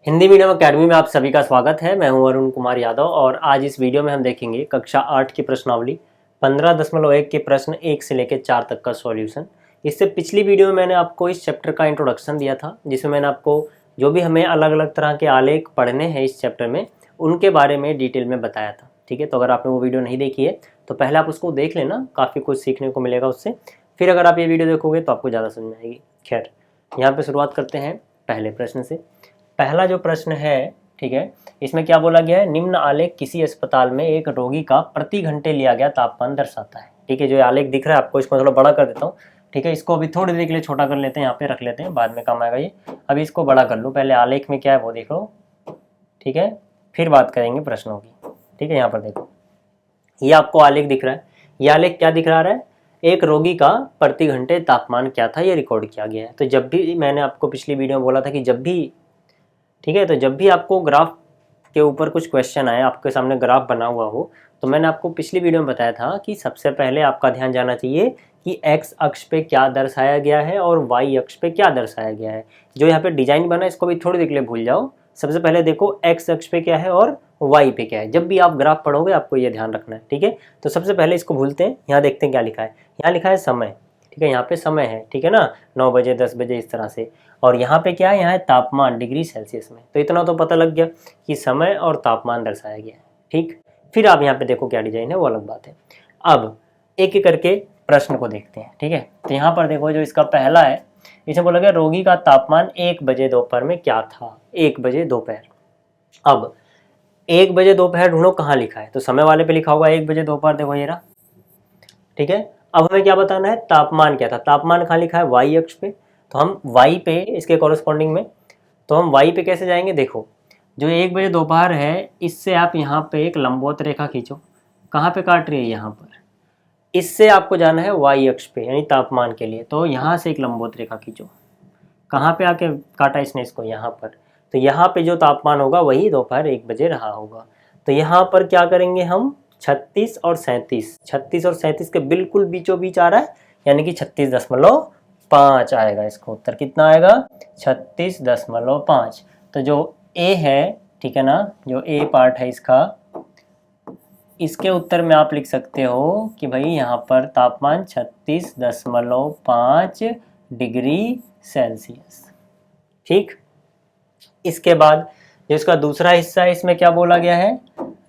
Hindi medium academy में आप सभी का स्वागत है। मैं हूं अरुण कुमार यादव और आज इस वीडियो में हम देखेंगे कक्षा 8 की प्रश्नावली 15.1 के प्रश्न 1 से लेकर 4 तक का सॉल्यूशन। इससे पिछली वीडियो में मैंने आपको इस चैप्टर का इंट्रोडक्शन दिया था, जिसमें मैंने आपको जो भी हमें अलग अलग तरह के आलेख पढ़ने हैं इस चैप्टर में, उनके बारे में डिटेल में बताया था। ठीक है, तो अगर आपने वो वीडियो नहीं देखी है तो पहले आप उसको देख लेना, काफ़ी कुछ सीखने को मिलेगा उससे। फिर अगर आप ये वीडियो देखोगे तो आपको ज़्यादा समझ में आएगी। खैर, यहाँ पर शुरुआत करते हैं पहले प्रश्न से। पहला जो प्रश्न है, ठीक है, इसमें क्या बोला गया है, निम्न आलेख किसी अस्पताल में एक रोगी का प्रति घंटे लिया गया तापमान दर्शाता है। ठीक है, जो आलेख दिख रहा है आपको, इसको थोड़ा बड़ा कर देता हूँ। ठीक है, इसको अभी थोड़ी देर के लिए छोटा कर लेते हैं, यहाँ पे रख लेते हैं, बाद में काम आएगा ये। अभी इसको बड़ा कर लो, पहले आलेख में क्या है वो देख लो। ठीक है, फिर बात करेंगे प्रश्नों की। ठीक है, यहाँ पर देखो, ये आपको आलेख दिख रहा है। ये आलेख क्या दिख रहा है, एक रोगी का प्रति घंटे तापमान क्या था, ये रिकॉर्ड किया गया है। तो जब भी मैंने आपको पिछली वीडियो में बोला था कि जब भी, ठीक है, तो जब भी आपको ग्राफ के ऊपर कुछ क्वेश्चन आए, आपके सामने ग्राफ बना हुआ हो, तो मैंने आपको पिछली वीडियो में बताया था कि सबसे पहले आपका ध्यान जाना चाहिए कि एक्स अक्ष पे क्या दर्शाया गया है और वाई अक्ष पे क्या दर्शाया गया है। जो यहाँ पे डिजाइन बना है इसको भी थोड़ी देर के लिए भूल जाओ। सबसे पहले देखो एक्स अक्ष पे क्या है और वाई पे क्या है। जब भी आप ग्राफ पढ़ोगे आपको ये ध्यान रखना है। ठीक है, तो सबसे पहले इसको भूलते हैं, यहाँ देखते हैं क्या लिखा है। यहाँ लिखा है समय। ठीक है, यहाँ पे समय है, ठीक है ना, 9 बजे 10 बजे इस तरह से। और यहाँ पे क्या है, यहाँ है तापमान डिग्री सेल्सियस में। तो इतना तो पता लग गया कि समय और तापमान दर्शाया गया है। ठीक, फिर आप यहाँ पे देखो क्या डिजाइन है, वो अलग बात है। अब एक एक करके प्रश्न को देखते हैं। ठीक है, तो यहाँ पर देखो, जो इसका पहला है, इसे बोला गया रोगी का तापमान 1 बजे दोपहर में क्या था। 1 बजे दोपहर। अब 1 बजे दोपहर ढूंढो, कहाँ लिखा है, तो समय वाले पे लिखा होगा 1 बजे दोपहर, देखो ये रहा। ठीक है, अब हमें क्या बताना है, तापमान क्या था। तापमान कहाँ लिखा है, वाई अक्ष पे। तो हम वाई पे, इसके कॉरेस्पॉन्डिंग में, तो हम वाई पे कैसे जाएंगे, देखो जो 1 बजे दोपहर है, इससे आप यहाँ पे एक लंबवत रेखा खींचो। कहाँ पे काट रही है, यहाँ पर। इससे आपको जाना है वाई अक्ष पे, यानी तापमान के लिए। तो यहाँ से एक लंबवत रेखा खींचो। कहाँ पे आके काटा इसने इसको, यहाँ पर। तो यहाँ पे जो तापमान होगा वही दोपहर 1 बजे रहा होगा। तो यहाँ पर क्या करेंगे हम, 36 और 37, 36 और 37 के बिल्कुल बीचों बीच आ रहा है, यानी कि 36.5 आएगा। इसका उत्तर कितना आएगा, 36.5। तो जो ए है, ठीक है ना, जो ए पार्ट है इसका, इसके उत्तर में आप लिख सकते हो कि भाई यहाँ पर तापमान 36.5 डिग्री सेल्सियस। ठीक, इसके बाद जो इसका दूसरा हिस्सा है, इसमें क्या बोला गया है,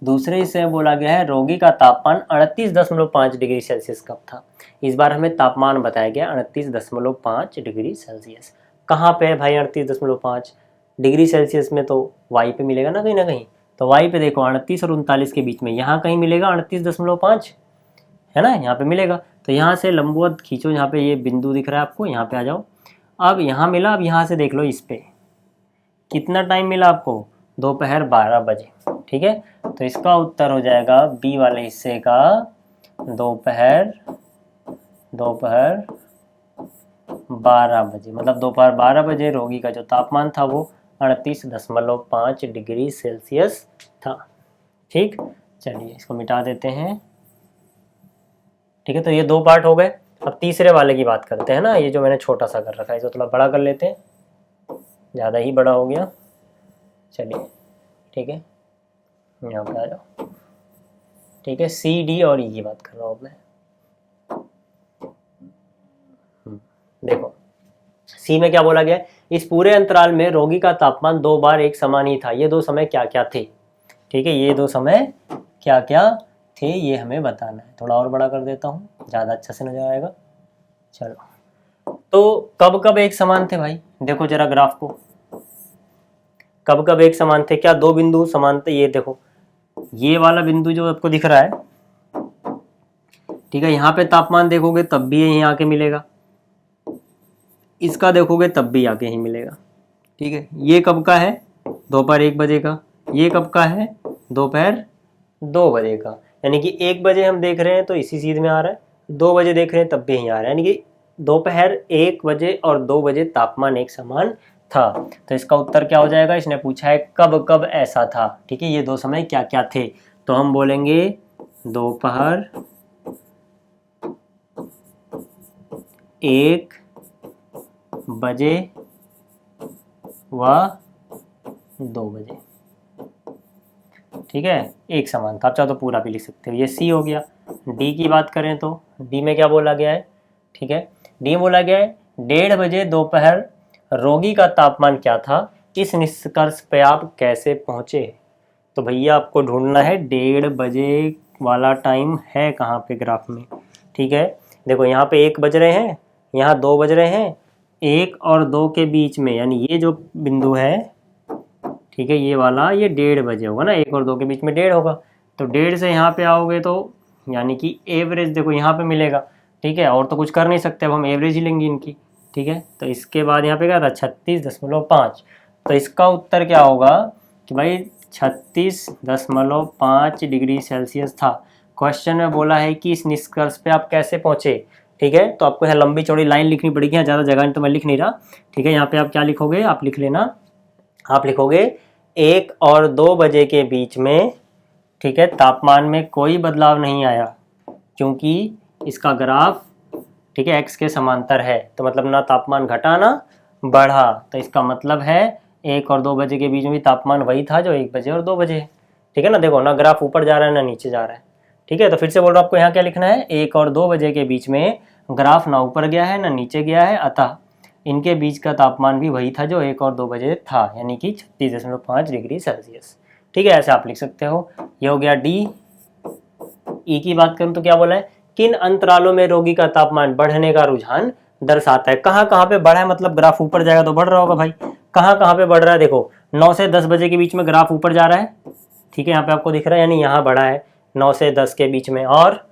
दूसरे हिस्से में बोला गया है रोगी का तापमान 38.5 डिग्री सेल्सियस कब था। इस बार हमें तापमान बताया गया 38.5 डिग्री सेल्सियस। कहाँ पे है भाई 38.5 डिग्री सेल्सियस में, तो वाई पे मिलेगा ना कहीं। तो वाई पे देखो 38 और 39 के बीच में यहाँ कहीं मिलेगा 38.5, है ना, यहाँ पे मिलेगा। तो यहाँ से लंबवत खींचो, यहाँ पे ये बिंदु दिख रहा है आपको, यहाँ पे आ जाओ। अब यहाँ मिला, अब यहाँ से देख लो इस पे कितना टाइम मिला आपको, दोपहर 12 बजे। ठीक है, तो इसका उत्तर हो जाएगा बी वाले हिस्से का दोपहर 12 बजे। मतलब दोपहर 12 बजे रोगी का जो तापमान था वो 38.5 डिग्री सेल्सियस था। ठीक, चलिए इसको मिटा देते हैं। ठीक है, तो ये 2 पार्ट हो गए। अब तीसरे वाले की बात करते हैं ना, ये जो मैंने छोटा सा कर रखा है, इसको थोड़ा बड़ा कर लेते हैं, ज़्यादा ही बड़ा हो गया। चलिए, ठीक है, यहाँ पे आ जाओ। ठीक है, सी डी और ई की बात कर रहा हूँ मैं। देखो सी में क्या बोला गया, इस पूरे अंतराल में रोगी का तापमान 2 बार एक समान ही था। ये 2 समय क्या क्या थे। ठीक है, ये 2 समय क्या क्या थे, ये हमें बताना है। थोड़ा और बड़ा कर देता हूँ, ज़्यादा अच्छा से नजर आएगा। चलो, तो कब कब एक समान थे भाई, देखो जरा ग्राफ को, कब कब एक समान थे, क्या 2 बिंदु समान थे। ये देखो, ये वाला बिंदु जो आपको दिख रहा है, ठीक है, यहाँ पे तापमान देखोगे तब भी यहीं आके मिलेगा, इसका देखोगे तब भी आके ही मिलेगा। ठीक है, ये कब का है, दोपहर 1 बजे का। ये कब का है, दोपहर 2 बजे का। यानी कि 1 बजे हम देख रहे हैं तो इसी चीज में आ रहा है, 2 बजे देख रहे हैं तब भी यहीं आ रहा है। यानी कि दोपहर 1 बजे और 2 बजे तापमान एक समान था। तो इसका उत्तर क्या हो जाएगा, इसने पूछा है कब कब ऐसा था। ठीक है, ये 2 समय क्या क्या थे, तो हम बोलेंगे दोपहर 1 बजे व 2 बजे। ठीक है, एक समान था। आप चाहो तो पूरा भी लिख सकते हो। ये सी हो गया। डी की बात करें तो डी में क्या बोला गया है? ठीक है, डी में बोला गया है 1:30 बजे दोपहर रोगी का तापमान क्या था, इस निष्कर्ष पे आप कैसे पहुंचे? तो भैया आपको ढूंढना है 1:30 बजे वाला टाइम है कहाँ पे ग्राफ में। ठीक है, देखो यहाँ पे 1 बज रहे हैं, यहाँ 2 बज रहे हैं, 1 और 2 के बीच में, यानी ये जो बिंदु है, ठीक है, ये वाला, ये 1:30 बजे होगा ना, 1 और 2 के बीच में 1:30 होगा। तो 1:30 से यहाँ पे आओगे तो यानी कि एवरेज देखो यहाँ पे मिलेगा। ठीक है, और तो कुछ कर नहीं सकते, अब हम एवरेज ही लेंगे इनकी। ठीक है, तो इसके बाद यहाँ पे क्या था 36.5। तो इसका उत्तर क्या होगा कि भाई 36.5 डिग्री सेल्सियस था। क्वेश्चन में बोला है कि इस निष्कर्ष पे आप कैसे पहुंचे। ठीक है, तो आपको यहाँ लंबी चौड़ी लाइन लिखनी पड़ेगी, यहाँ ज़्यादा जगह नहीं तो मैं लिख नहीं रहा। ठीक है, यहाँ पे आप क्या लिखोगे, आप लिख लेना, आप लिखोगे 1 और 2 बजे के बीच में, ठीक है, तापमान में कोई बदलाव नहीं आया, क्योंकि इसका ग्राफ, ठीक है, x के समांतर है। तो मतलब ना तापमान घटा ना बढ़ा। तो इसका मतलब है 1 और 2 बजे के बीच में भी तापमान वही था जो 1 बजे और 2 बजे है। ठीक है ना, देखो ना ग्राफ ऊपर जा रहा है ना नीचे जा रहा है। ठीक है, तो फिर से बोल रहा हूँ आपको यहाँ क्या लिखना है, 1 और 2 बजे के बीच में ग्राफ ना ऊपर गया है ना नीचे गया है, अतः इनके बीच का तापमान भी वही था जो 1 और 2 बजे था, यानी कि 36.5 डिग्री सेल्सियस। ठीक है, ऐसे आप लिख सकते हो। ये हो गया डी। ई की बात करूं तो क्या बोला है, किन अंतरालों में रोगी का तापमान बढ़ने का रुझान दर्शाता है। कहाँ कहाँ पे बढ़ा है, मतलब ग्राफ ऊपर जाएगा तो बढ़ रहा होगा भाई। कहाँ कहाँ पे बढ़ रहा है, देखो 9 से 10 बजे के बीच में ग्राफ ऊपर जा रहा है। ठीक है, यहाँ पे आपको दिख रहा है, यानी यहाँ बढ़ा है 9 से 10 के बीच में। और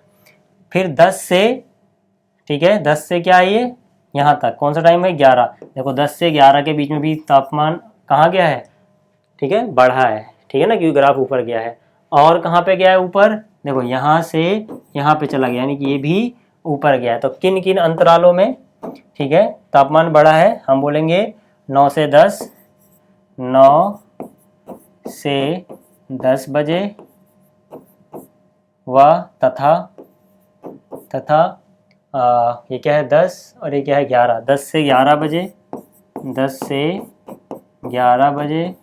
फिर 10 से, ठीक है, 10 से क्या है ये यहाँ तक, कौन सा टाइम है 11। देखो 10 से 11 के बीच में भी तापमान कहाँ गया है, ठीक है, बढ़ा है। ठीक है ना, क्योंकि ग्राफ ऊपर गया है। और कहाँ पे गया है ऊपर, देखो यहाँ से यहाँ पे चला गया, यानी कि ये भी ऊपर गया है। तो किन किन अंतरालों में, ठीक है, तापमान बढ़ा है, हम बोलेंगे 9 से 10, 9 से 10 बजे व तथा ये क्या है 10 और ये क्या है 11, 10 से 11 बजे, 10 से 11 बजे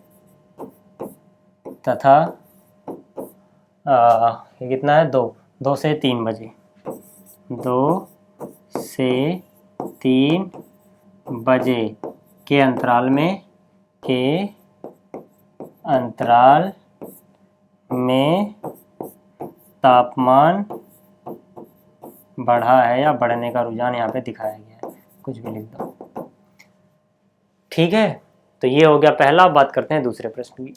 तथा ये कितना है 2 से 3 बजे, 2 से 3 बजे के अंतराल में तापमान बढ़ा है या बढ़ने का रुझान यहाँ पे दिखाया गया है, कुछ भी लिख दो। ठीक है, तो ये हो गया पहला। अब बात करते हैं दूसरे प्रश्न की।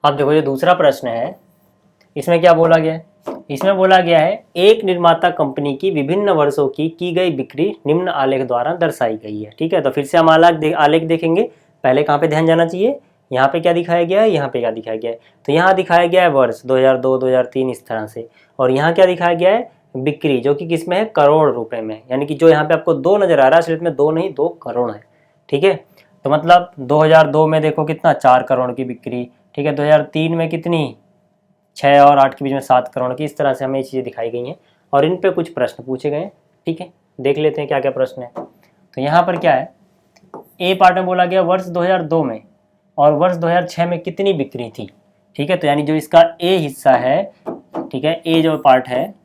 अब देखो ये दूसरा प्रश्न है, इसमें क्या बोला गया है, इसमें बोला गया है एक निर्माता कंपनी की विभिन्न वर्षों की गई बिक्री निम्न आलेख द्वारा दर्शाई गई है। ठीक है, तो फिर से हम आलेख देखेंगे। पहले कहाँ पे ध्यान जाना चाहिए, यहाँ पे क्या दिखाया गया है, यहाँ पे क्या दिखाया गया है। तो यहाँ दिखाया गया है वर्ष 2002, 2003 इस तरह से, और यहाँ क्या दिखाया गया है बिक्री, जो कि किस में है, करोड़ रुपए में। यानी कि जो यहाँ पे आपको 2 नजर आ रहा है, सिर्फ में 2 नहीं 2 करोड़ है। ठीक है, तो मतलब 2002 में देखो कितना 4 करोड़ की बिक्री। ठीक है, 2003 में कितनी 6 और 8 के बीच में 7 करोड़ की। इस तरह से हमें ये चीज़ें दिखाई गई हैं और इन पे कुछ प्रश्न पूछे गए हैं। ठीक है, देख लेते हैं क्या क्या प्रश्न है। तो यहाँ पर क्या है, ए पार्ट में बोला गया वर्ष 2002 में और वर्ष 2006 में कितनी बिक्री थी। ठीक है, तो यानी जो इसका ए हिस्सा है, ठीक है, ए जो पार्ट है,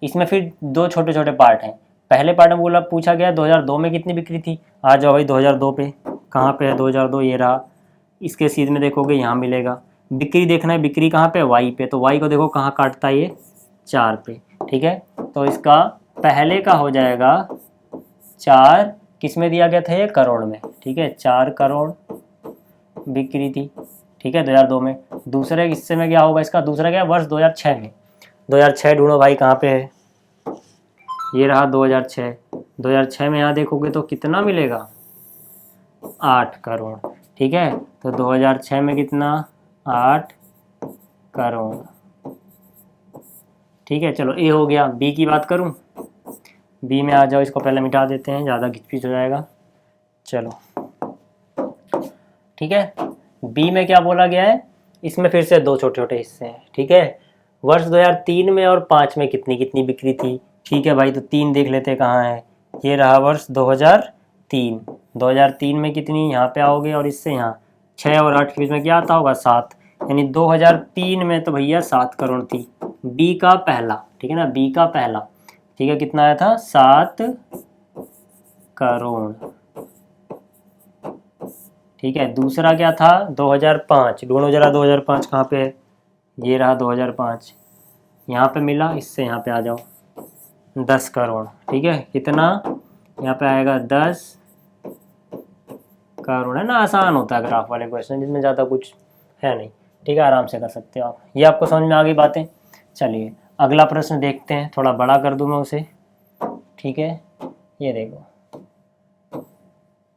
इसमें फिर 2 छोटे छोटे पार्ट हैं। पहले पार्ट में बोला पूछा गया 2002 में कितनी बिक्री थी। आ जाओ भाई 2002 पे, कहाँ पे है 2002, ये रहा। इसके सीध में देखोगे यहाँ मिलेगा। बिक्री देखना है, बिक्री कहाँ पे, वाई पे। तो वाई को देखो कहाँ काटता है, ये 4 पे। ठीक है, तो इसका पहले का हो जाएगा 4, किस में दिया गया था, ये करोड़ में। ठीक है, 4 करोड़ बिक्री थी। ठीक है, 2002 में। दूसरे हिस्से में क्या होगा, इसका दूसरा क्या, वर्ष 2006 में। 2006 ढूंढो भाई कहाँ पे है, ये रहा 2006। 2006 में यहाँ देखोगे तो कितना मिलेगा, 8 करोड़। ठीक है, तो 2006 में कितना, 8 करोड़। ठीक है, चलो ए हो गया। बी की बात करूं, बी में आ जाओ, इसको पहले मिटा देते हैं, ज़्यादा घिचपिच हो जाएगा। चलो ठीक है, बी में क्या बोला गया है, इसमें फिर से 2 छोटे छोटे हिस्से हैं। ठीक है, वर्ष 2003 में और 5 में कितनी कितनी बिक्री थी। ठीक है भाई, तो 3 देख लेते हैं कहाँ है, ये रहा वर्ष 2003। 2003 में कितनी, यहाँ पे आओगे और इससे यहाँ 6 और 8 के बीच में क्या आता होगा 7, यानी 2003 में तो भैया 7 करोड़ थी। बी का पहला, ठीक है ना, बी का पहला, ठीक है, कितना आया था 7 करोड़। ठीक है, दूसरा क्या था 2005, ढूंढो जरा 2005 कहाँ पे है, ये रहा 2005, यहाँ पे मिला, इससे यहाँ पे आ जाओ 10 करोड़। ठीक है, कितना यहाँ पे आएगा 10 करोड़, है ना। आसान होता है ग्राफ वाले क्वेश्चन, जिसमें ज़्यादा कुछ है नहीं। ठीक है, आराम से कर सकते हो आप, ये आपको समझ में आ गई बातें। चलिए अगला प्रश्न देखते हैं, थोड़ा बड़ा कर दूँ मैं उसे। ठीक है, ये देखो,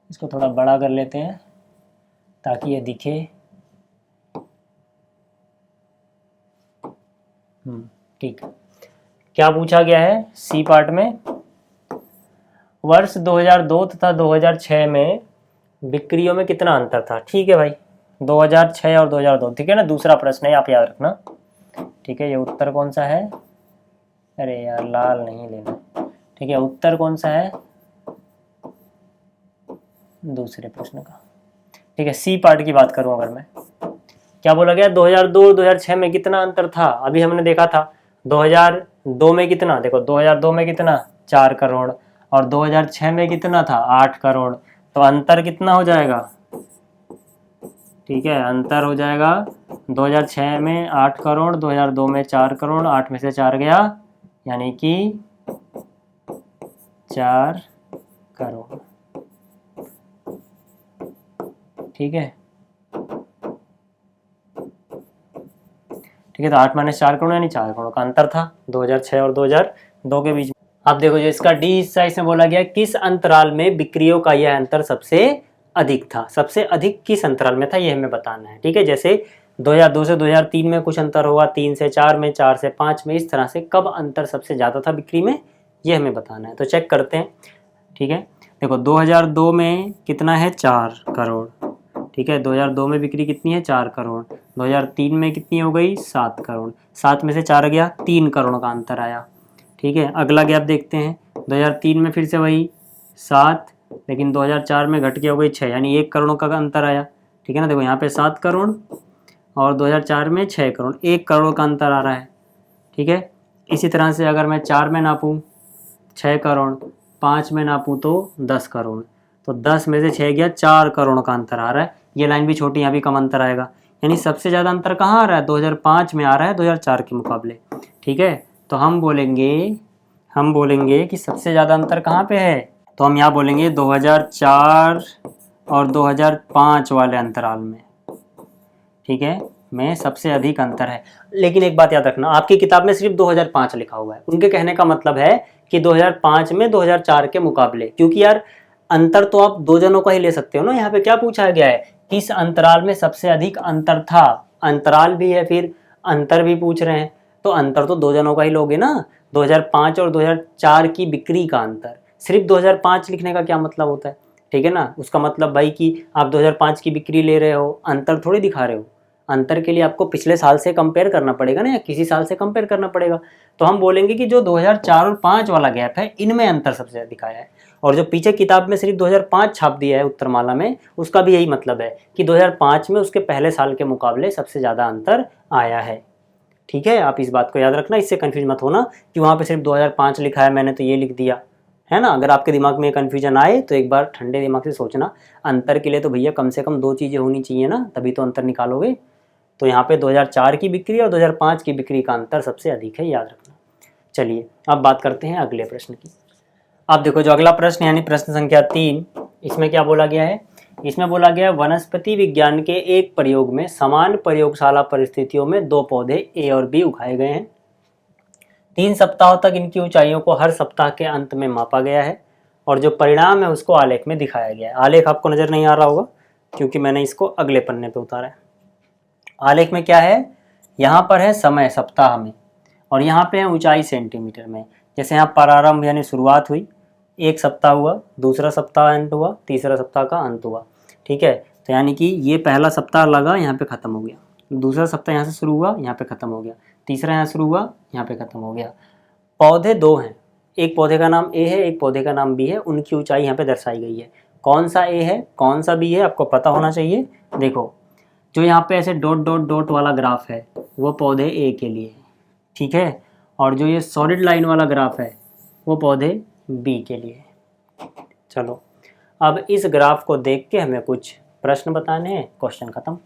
इसको थोड़ा बड़ा कर लेते हैं ताकि ये दिखे। ठीक है, क्या पूछा गया है सी पार्ट में, वर्ष 2002 तथा 2006 में बिक्रियों में कितना अंतर था। ठीक है भाई, 2006 और 2002, ठीक है ना, दूसरा प्रश्न है, आप याद रखना। ठीक है, ये उत्तर कौन सा है, अरे यार लाल नहीं लेना। ठीक है, उत्तर कौन सा है दूसरे प्रश्न का। ठीक है, सी पार्ट की बात करूं अगर मैं, क्या बोला गया 2002 और 2006 में कितना अंतर था। अभी हमने देखा था 2002 में कितना, देखो 2002 में कितना 4 करोड़ और 2006 में कितना था 8 करोड़, तो अंतर कितना हो जाएगा। ठीक है, अंतर हो जाएगा 2006 में 8 करोड़, 2002 में 4 करोड़, 8 में से 4 गया, यानी कि 4 करोड़। ठीक है, ठीक है, तो 8 माइनस 4 करोड़ यानी 4 करोड़ का अंतर था 2006 और 2002 के बीच में। आप देखो जो इसका डी हिस्सा, इसमें बोला गया किस अंतराल में बिक्रियों का यह अंतर सबसे अधिक था। सबसे अधिक किस अंतराल में था ये हमें बताना है। ठीक है, जैसे 2002 से 2003 में कुछ अंतर होगा, 3 से 4 में, 4 से 5 में, इस तरह से कब अंतर सबसे ज़्यादा था बिक्री में, ये हमें बताना है। तो चेक करते हैं। ठीक है, देखो 2002 में कितना है 4 करोड़। ठीक है, 2002 में बिक्री कितनी है 4 करोड़, 2003 में कितनी हो गई 7 करोड़, 7 में से 4 गया, 3 करोड़ का अंतर आया। ठीक है, अगला गैप देखते हैं, 2003 में फिर से वही 7, लेकिन 2004 में घट के हो गई 6, यानी 1 करोड़ का अंतर आया। ठीक है ना, देखो यहाँ पे 7 करोड़ और 2004 में 6 करोड़, 1 करोड़ का अंतर आ रहा है। ठीक है, इसी तरह से अगर मैं 4 में नापूँ 6 करोड़, 5 में नापूँ तो 10 करोड़, तो 10 में से 6 गया, 4 करोड़ का अंतर आ रहा है। ये लाइन भी छोटी, यहाँ भी कम अंतर आएगा, यानी सबसे ज़्यादा अंतर कहाँ आ रहा है 2005 में आ रहा है 2004 के मुकाबले। ठीक है, तो हम बोलेंगे कि सबसे ज़्यादा अंतर कहाँ पे है, तो हम यहाँ बोलेंगे 2004 और 2005 वाले अंतराल में। ठीक है, में सबसे अधिक अंतर है। लेकिन एक बात याद रखना, आपकी किताब में सिर्फ 2005 लिखा हुआ है, उनके कहने का मतलब है कि 2005 में 2004 के मुकाबले, क्योंकि यार अंतर तो आप दो जनों का ही ले सकते हो ना। यहाँ पे क्या पूछा गया है, किस अंतराल में सबसे अधिक अंतर था, अंतराल भी है फिर अंतर भी पूछ रहे हैं, तो अंतर तो दो जनों का ही लोगे ना। 2005 और 2004 की बिक्री का अंतर, सिर्फ 2005 लिखने का क्या मतलब होता है। ठीक है ना, उसका मतलब भाई कि आप 2005 की बिक्री ले रहे हो, अंतर थोड़ी दिखा रहे हो। अंतर के लिए आपको पिछले साल से कंपेयर करना पड़ेगा ना, या किसी साल से कंपेयर करना पड़ेगा। तो हम बोलेंगे कि जो 2004 और 5 वाला गैप है, इनमें अंतर सबसे अधिक आया है। और जो पीछे किताब में सिर्फ 2005 छाप दिया है उत्तरमाला में, उसका भी यही मतलब है कि 2005 में उसके पहले साल के मुकाबले सबसे ज़्यादा अंतर आया है। ठीक है, आप इस बात को याद रखना, इससे कन्फ्यूज मत होना कि वहाँ पे सिर्फ 2005 लिखा है, मैंने तो ये लिख दिया, है ना। अगर आपके दिमाग में कन्फ्यूजन आए तो एक बार ठंडे दिमाग से सोचना, अंतर के लिए तो भैया कम से कम 2 चीज़ें होनी चाहिए ना, तभी तो अंतर निकालोगे। तो यहाँ पे 2004 की बिक्री और 2005 की बिक्री का अंतर सबसे अधिक है, याद रखना। चलिए अब बात करते हैं अगले प्रश्न की। आप देखो जो अगला प्रश्न यानी प्रश्न संख्या 3, इसमें क्या बोला गया है, इसमें बोला गया वनस्पति विज्ञान के एक प्रयोग में समान प्रयोगशाला परिस्थितियों में 2 पौधे ए और बी उगाए गए हैं। 3 सप्ताहों तक इनकी ऊंचाइयों को हर सप्ताह के अंत में मापा गया है और जो परिणाम है उसको आलेख में दिखाया गया है। आलेख आपको नजर नहीं आ रहा होगा क्योंकि मैंने इसको अगले पन्ने पे उतारा है। आलेख में क्या है, यहाँ पर है समय सप्ताह में और यहाँ पे है ऊंचाई सेंटीमीटर में। जैसे यहाँ प्रारंभ यानी शुरुआत हुई, 1 सप्ताह हुआ, दूसरा सप्ताह अंत हुआ, तीसरा सप्ताह का अंत हुआ। ठीक है, तो यानी कि ये पहला सप्ताह लगा, यहाँ पे खत्म हो गया, दूसरा सप्ताह यहाँ से शुरू हुआ, यहाँ पे खत्म हो गया, तीसरा यहाँ शुरू हुआ, यहाँ पे खत्म हो गया। पौधे 2 हैं, एक पौधे का नाम ए है, एक पौधे का नाम बी है, उनकी ऊंचाई यहाँ पे दर्शाई गई है। कौन सा ए है कौन सा बी है आपको पता होना चाहिए। देखो जो यहाँ पे ऐसे डॉट डॉट डॉट वाला ग्राफ है वो पौधे ए के लिए है, ठीक है, और जो ये सॉलिड लाइन वाला ग्राफ है वो पौधे बी के लिए है। चलो अब इस ग्राफ को देख के हमें कुछ प्रश्न बताने हैं, क्वेश्चन खत्म।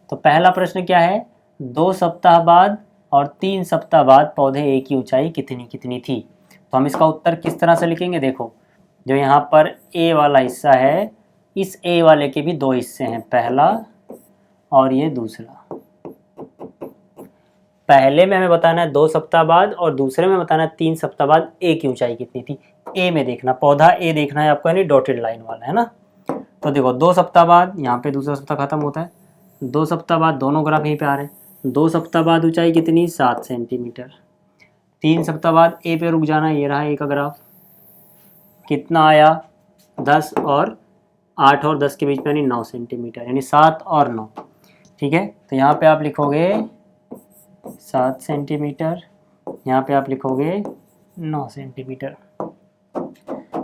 तो पहला प्रश्न क्या है, 2 सप्ताह बाद और 3 सप्ताह बाद पौधे ए की ऊंचाई कितनी कितनी थी। तो हम इसका उत्तर किस तरह से लिखेंगे, देखो जो यहाँ पर ए वाला हिस्सा है इस ए वाले के भी 2 हिस्से हैं, पहला और ये दूसरा। पहले में हमें बताना है 2 सप्ताह बाद और दूसरे में बताना है 3 सप्ताह बाद ए की ऊंचाई कितनी थी। ए में देखना, पौधा ए देखना है आपको, यानी डॉटेड लाइन वाला है ना। तो देखो 2 सप्ताह बाद, यहाँ पे दूसरा सप्ताह खत्म होता है, 2 सप्ताह बाद दोनों ग्राफ यहीं पे आ रहे हैं। 2 सप्ताह बाद ऊंचाई कितनी 7 सेंटीमीटर। 3 सप्ताह बाद ए पे रुक जाना, ये रहा ए का ग्राफ, कितना आया 10 और 8 और 10 के बीच में यानी 9 सेंटीमीटर, यानी 7 और 9, ठीक है। तो यहाँ पे आप लिखोगे 7 सेंटीमीटर, यहाँ पे आप लिखोगे 9 सेंटीमीटर।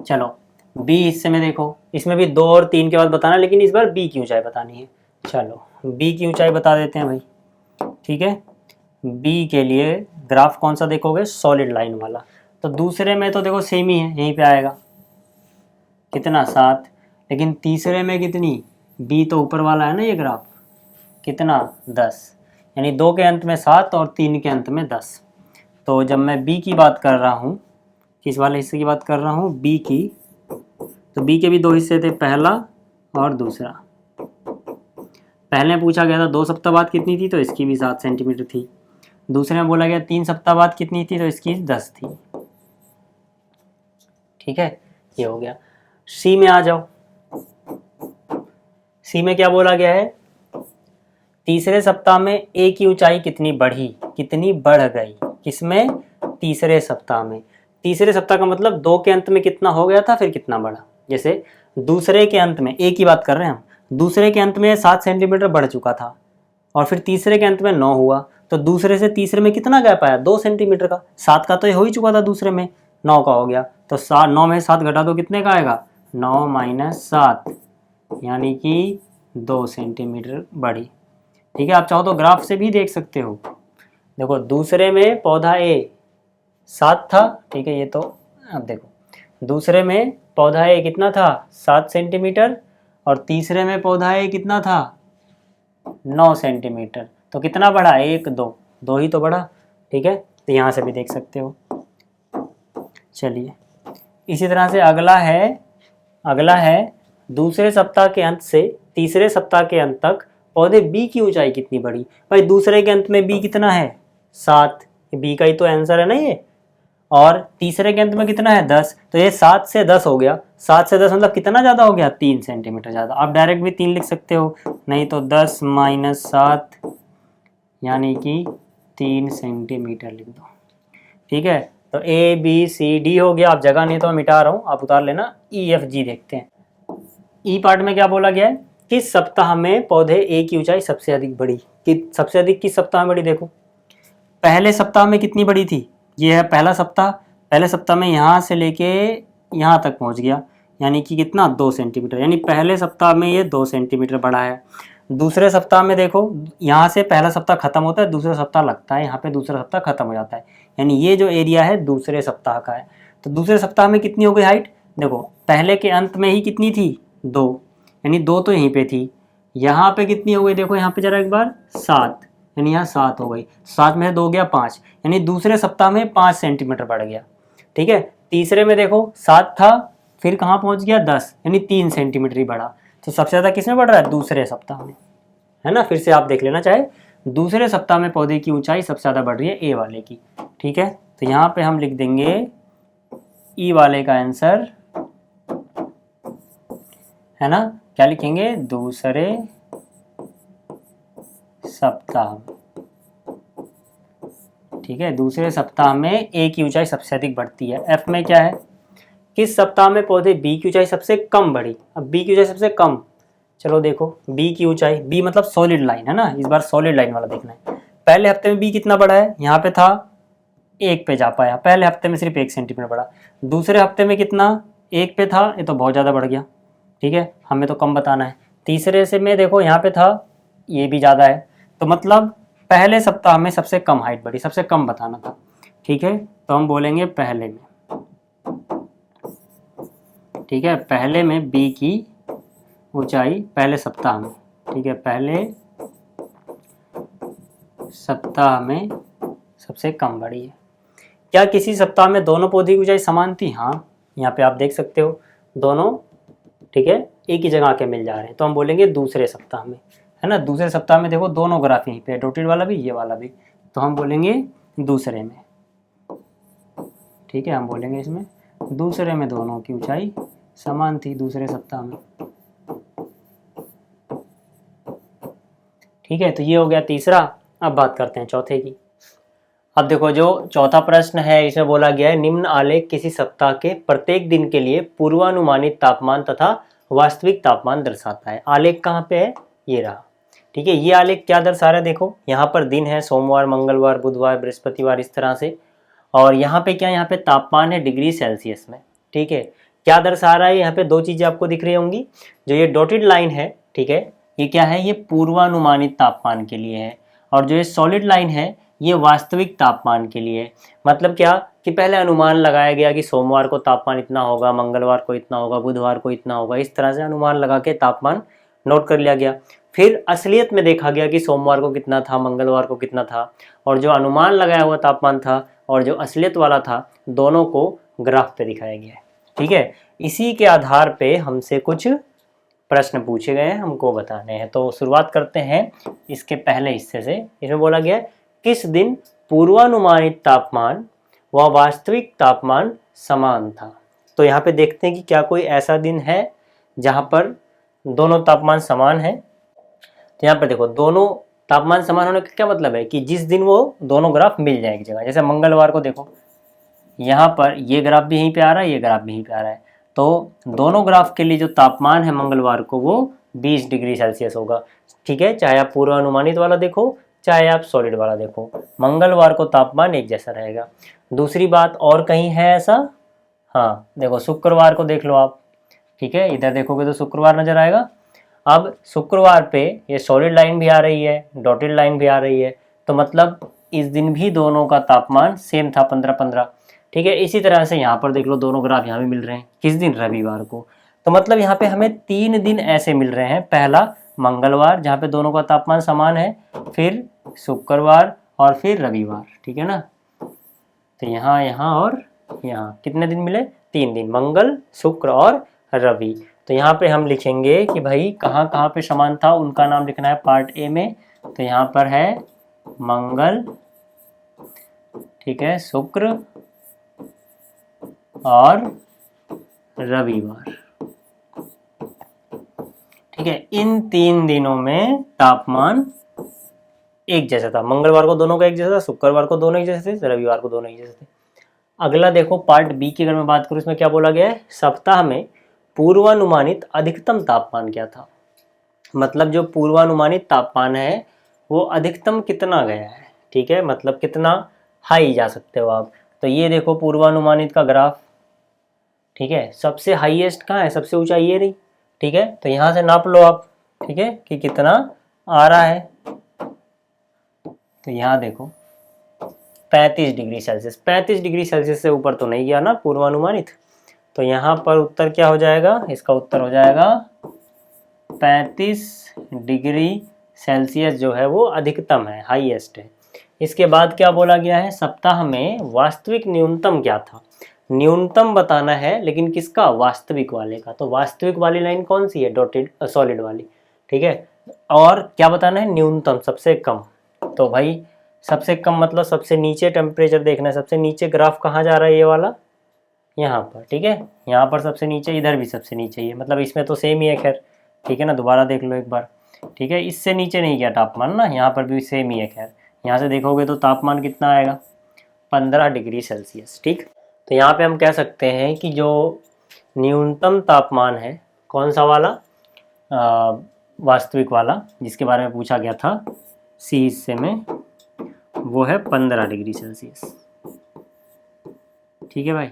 चलो बी हिस्से में देखो, इसमें भी 2 और 3 के बाद बताना, लेकिन इस बार बी की ऊंचाई बतानी है। चलो बी की ऊंचाई बता देते हैं भाई, ठीक है। बी के लिए ग्राफ कौन सा देखोगे, सॉलिड लाइन वाला। तो दूसरे में तो देखो सेम ही है, यहीं पे आएगा कितना 7, लेकिन तीसरे में कितनी, बी तो ऊपर वाला है ना ये ग्राफ, कितना 10, यानी 2 के अंत में 7 और 3 के अंत में 10। तो जब मैं बी की बात कर रहा हूँ, किस वाले हिस्से की बात कर रहा हूँ, बी की, तो बी के भी 2 हिस्से थे, पहला और दूसरा। पहले पूछा गया था 2 सप्ताह बाद कितनी थी, तो इसकी भी 7 सेंटीमीटर थी। दूसरे में बोला गया 3 सप्ताह बाद कितनी थी, तो इसकी 10 थी, ठीक है। ये हो गया। सी में आ जाओ, सी में क्या बोला गया है, तीसरे सप्ताह में ए की ऊंचाई कितनी बढ़ी, कितनी बढ़ गई, किसमें, तीसरे सप्ताह में। तीसरे सप्ताह का मतलब 2 के अंत में कितना हो गया था फिर कितना बढ़ा। जैसे दूसरे के अंत में, ए की बात कर रहे हैं हम, दूसरे के अंत में 7 सेंटीमीटर बढ़ चुका था और फिर तीसरे के अंत में 9 हुआ, तो दूसरे से तीसरे में कितना गैप आया, 2 सेंटीमीटर का। 7 का तो ये हो ही चुका था दूसरे में, 9 का हो गया, तो 9 में 7 घटा दो, कितने का आएगा, 9 माइनस 7, यानी कि 2 सेंटीमीटर बढ़ी, ठीक है। आप चाहो तो ग्राफ से भी देख सकते हो। देखो दूसरे में पौधा ए 7 था, ठीक है, ये तो अब देखो दूसरे में पौधा ए कितना था 7 सेंटीमीटर और तीसरे में पौधा ए कितना था 9 सेंटीमीटर, तो कितना बढ़ा, 1 2 ही तो बढ़ा, ठीक है। तो यहाँ से भी देख सकते हो। चलिए इसी तरह से अगला है दूसरे सप्ताह के अंत से तीसरे सप्ताह के अंत तक पौधे बी की ऊंचाई कितनी बढ़ी। भाई दूसरे के अंत में बी कितना है 7, बी का ही तो आंसर है ना ये, और तीसरे के अंत में कितना है 10, तो ये 7 से 10 हो गया। 7 से 10 मतलब कितना ज़्यादा हो गया, 3 सेंटीमीटर ज़्यादा। आप डायरेक्ट भी 3 लिख सकते हो, नहीं तो 10 माइनस 7 यानी कि 3 सेंटीमीटर लिख दो, ठीक है। तो ए बी सी डी हो गया। आप जगह नहीं तो मैं मिटा रहा हूँ, आप उतार लेना। ई एफ जी देखते हैं। ई पार्ट में क्या बोला गया है, किस सप्ताह में पौधे ए की ऊंचाई सबसे अधिक बढ़ी, कि सबसे अधिक किस सप्ताह में बढ़ी। देखो पहले सप्ताह में कितनी बढ़ी थी, ये है पहला सप्ताह, पहले सप्ताह में यहाँ से लेके यहाँ तक पहुँच गया, यानी कि कितना 2 सेंटीमीटर, यानी पहले सप्ताह में ये 2 सेंटीमीटर बढ़ा है। दूसरे सप्ताह में देखो यहाँ से पहला सप्ताह खत्म होता है, दूसरा सप्ताह लगता है, यहाँ पे दूसरा सप्ताह खत्म हो जाता है, यानी ये जो एरिया है दूसरे सप्ताह का है। तो दूसरे सप्ताह में कितनी हो गई हाइट, देखो पहले के अंत में ही कितनी थी 2, यानी 2 तो यहीं पे थी, यहाँ पे कितनी हो गई, देखो यहाँ पे जरा एक बार 7, यानी यहाँ 7 हो गई, 7 में 2 गया 5, यानी दूसरे सप्ताह में 5 सेंटीमीटर बढ़ गया, ठीक है। तीसरे में देखो 7 था, फिर कहाँ पहुँच गया 10, यानी 3 सेंटीमीटर ही बढ़ा। तो सबसे ज़्यादा किसमें बढ़ रहा है, दूसरे सप्ताह में, है ना। फिर से आप देख लेना चाहे, दूसरे सप्ताह में पौधे की ऊंचाई सबसे ज़्यादा बढ़ रही है ए वाले की, ठीक है। तो यहाँ पे हम लिख देंगे ई वाले का आंसर, है ना। क्या लिखेंगे, दूसरे सप्ताह, ठीक है। दूसरे सप्ताह में ए की ऊंचाई सबसे अधिक बढ़ती है। एफ में क्या है, किस सप्ताह में पौधे बी की ऊंचाई सबसे कम बढ़ी। अब बी की ऊंचाई सबसे कम, चलो देखो बी की ऊंचाई, बी मतलब सॉलिड लाइन है ना, इस बार सॉलिड लाइन वाला देखना है। पहले हफ्ते में बी कितना बढ़ा है, यहाँ पे था 1 पे जा पाया, पहले हफ्ते में सिर्फ 1 सेंटीमीटर बढ़ा। दूसरे हफ्ते में कितना, 1 पे था, ये तो बहुत ज़्यादा बढ़ गया, ठीक है, हमें तो कम बताना है। तीसरे से में देखो यहाँ पे था, ये भी ज़्यादा है, तो मतलब पहले सप्ताह में सबसे कम हाइट बढ़ी, सबसे कम बताना था। ठीक है, तो हम बोलेंगे पहले में। ठीक है, पहले में बी की ऊंचाई पहले सप्ताह में। ठीक है, पहले सप्ताह में सबसे कम बढ़ी है। क्या किसी सप्ताह में दोनों पौधे की ऊंचाई समान थी? हाँ, यहाँ पे आप देख सकते हो दोनों, ठीक है, एक ही जगह के मिल जा रहे हैं, तो हम बोलेंगे दूसरे सप्ताह में, है ना। दूसरे सप्ताह में देखो दोनों ग्राफ यहीं पे, डॉटेड वाला भी, ये वाला भी, तो हम बोलेंगे दूसरे में। ठीक है, हम बोलेंगे इसमें दूसरे में दोनों की ऊंचाई समान थी, दूसरे सप्ताह में। ठीक है, तो ये हो गया तीसरा। अब बात करते हैं चौथे की। अब देखो, जो चौथा प्रश्न है इसमें बोला गया है, निम्न आलेख किसी सप्ताह के प्रत्येक दिन के लिए पूर्वानुमानित तापमान तथा वास्तविक तापमान दर्शाता है। आलेख कहाँ पे है? ये रहा। ठीक है, ये आलेख क्या दर्शा रहा है? देखो यहाँ पर दिन है, सोमवार, मंगलवार, बुधवार, बृहस्पतिवार, इस तरह से, और यहाँ पे क्या, यहाँ पे तापमान है डिग्री सेल्सियस में। ठीक है, क्या दर्शा रहा है? यहाँ पे दो चीजें आपको दिख रही होंगी। जो ये डॉटेड लाइन है, ठीक है, ये क्या है? ये पूर्वानुमानित तापमान के लिए है, और जो ये सॉलिड लाइन है ये वास्तविक तापमान के लिए। मतलब क्या कि पहले अनुमान लगाया गया कि सोमवार को तापमान इतना होगा, मंगलवार को इतना होगा, बुधवार को इतना होगा, इस तरह से अनुमान लगा के तापमान नोट कर लिया गया। फिर असलियत में देखा गया कि सोमवार को कितना था, मंगलवार को कितना था, और जो अनुमान लगाया हुआ तापमान था और जो असलियत वाला था, दोनों को ग्राफ पे दिखाया गया है। ठीक है, इसी के आधार पे हमसे कुछ प्रश्न पूछे गए हैं, हमको बताने हैं। तो शुरुआत करते हैं इसके पहले हिस्से से। इसमें बोला गया है, किस दिन पूर्वानुमानित तापमान व वास्तविक तापमान समान था? तो यहाँ पे देखते हैं कि क्या कोई ऐसा दिन है जहाँ पर दोनों तापमान समान है। तो यहाँ पर देखो, दोनों तापमान समान होने का क्या मतलब है कि जिस दिन वो दोनों ग्राफ मिल जाए एक जगह। जैसे मंगलवार को देखो, यहाँ पर ये ग्राफ भी यहीं पे आ रहा है, ये ग्राफ भी यहीं पे आ रहा है, तो दोनों ग्राफ के लिए जो तापमान है मंगलवार को वो 20 डिग्री सेल्सियस होगा। ठीक है, चाहे आप पूर्वानुमानित वाला देखो चाहे आप सॉलिड वाला देखो, मंगलवार को तापमान एक जैसा रहेगा। दूसरी बात, और कहीं है ऐसा? हाँ, देखो शुक्रवार को देख लो आप। ठीक है, इधर देखोगे तो शुक्रवार नजर आएगा। अब शुक्रवार पे ये सॉलिड लाइन भी आ रही है, डॉटेड लाइन भी आ रही है, तो मतलब इस दिन भी दोनों का तापमान सेम था, 15-15। ठीक है, इसी तरह से यहाँ पर देख लो, दोनों ग्राफ यहाँ भी मिल रहे हैं। किस दिन? रविवार को। तो मतलब यहाँ पे हमें 3 दिन ऐसे मिल रहे हैं। पहला मंगलवार जहाँ पे दोनों का तापमान समान है, फिर शुक्रवार, और फिर रविवार। ठीक है ना, तो यहाँ, यहाँ और यहाँ कितने दिन मिले? 3 दिन, मंगल, शुक्र और रवि। तो यहाँ पे हम लिखेंगे कि भाई कहाँ कहाँ पे समान था, उनका नाम लिखना है पार्ट ए में। तो यहाँ पर है मंगल, ठीक है, शुक्र और रविवार। ठीक है, इन 3 दिनों में तापमान एक जैसा था। मंगलवार को दोनों का एक जैसा था, शुक्रवार को दोनों एक जैसे थे, रविवार को दोनों एक जैसे थे। अगला देखो, पार्ट बी की अगर मैं बात करूं, इसमें क्या बोला गया है? सप्ताह में पूर्वानुमानित अधिकतम तापमान क्या था? मतलब जो पूर्वानुमानित तापमान है वो अधिकतम कितना गया है। ठीक है, मतलब कितना हाई जा सकते हो आप। तो ये देखो पूर्वानुमानित का ग्राफ। ठीक है, सबसे हाईएस्ट कहाँ है? सबसे ऊंचा ये रही। ठीक है, तो यहाँ से नाप लो आप। ठीक है, कि कितना आ रहा है। तो यहाँ देखो 35 डिग्री सेल्सियस। 35 डिग्री सेल्सियस से ऊपर तो नहीं गया ना पूर्वानुमानित। तो यहाँ पर उत्तर क्या हो जाएगा? इसका उत्तर हो जाएगा 35 डिग्री सेल्सियस जो है वो अधिकतम है, हाईएस्ट है। इसके बाद क्या बोला गया है? सप्ताह में वास्तविक न्यूनतम क्या था? न्यूनतम बताना है, लेकिन किसका? वास्तविक वाले का। तो वास्तविक वाली लाइन कौन सी है? डॉटेड सॉलिड वाली। ठीक है, और क्या बताना है? न्यूनतम, सबसे कम। तो भाई सबसे कम मतलब सबसे नीचे टेम्परेचर देखना है। सबसे नीचे ग्राफ कहाँ जा रहा है? ये वाला, यहाँ पर। ठीक है, यहाँ पर सबसे नीचे, इधर भी सबसे नीचे ही है। मतलब इसमें तो सेम ही है, खैर। ठीक है ना, दोबारा देख लो एक बार। ठीक है, इससे नीचे नहीं गया तापमान ना, यहाँ पर भी सेम ही है। खैर यहाँ से देखोगे तो तापमान कितना आएगा? 15 डिग्री सेल्सियस। ठीक, तो यहाँ पे हम कह सकते हैं कि जो न्यूनतम तापमान है, कौन सा वाला? वास्तविक वाला, जिसके बारे में पूछा गया था सी हिस्से में, वो है 15 डिग्री सेल्सियस। ठीक है भाई,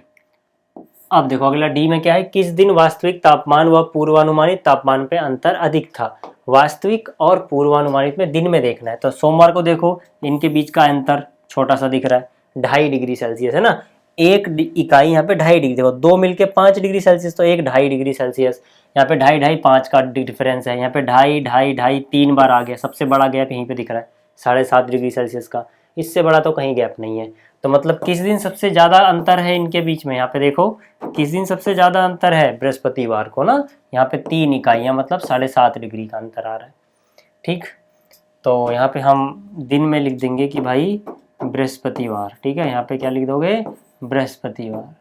अब देखो अगला डी में क्या है, किस दिन वास्तविक तापमान व पूर्वानुमानित तापमान पे अंतर अधिक था। वास्तविक और पूर्वानुमानित में दिन में देखना है। तो सोमवार को देखो इनके बीच का अंतर छोटा सा दिख रहा है, 2.5 डिग्री सेल्सियस है ना। एक इकाई यहाँ पे 2.5 डिग्री, देखो 2 मिलके 5 डिग्री सेल्सियस, तो एक 2.5 डिग्री सेल्सियस। यहाँ पे 2.5 2.5 5 का डिफरेंस है, यहाँ पे 2.5 2.5 2.5 3 बार आ गया। सबसे बड़ा गैप यहीं पे दिख रहा है 7.5 डिग्री सेल्सियस का, इससे बड़ा तो कहीं गैप नहीं है। तो मतलब किस दिन सबसे ज्यादा अंतर है इनके बीच में, यहाँ पे देखो किस दिन सबसे ज्यादा अंतर है, बृहस्पतिवार को ना। यहाँ पे 3 इकाइयां मतलब 7.5 डिग्री का अंतर आ रहा है। ठीक, तो यहाँ पे हम दिन में लिख देंगे कि भाई बृहस्पतिवार। ठीक है, यहाँ पे क्या लिख दोगे, बृहस्पतिवार।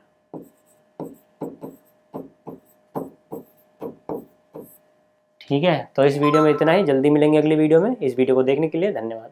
ठीक है, तो इस वीडियो में इतना ही, जल्दी मिलेंगे अगली वीडियो में। इस वीडियो को देखने के लिए धन्यवाद।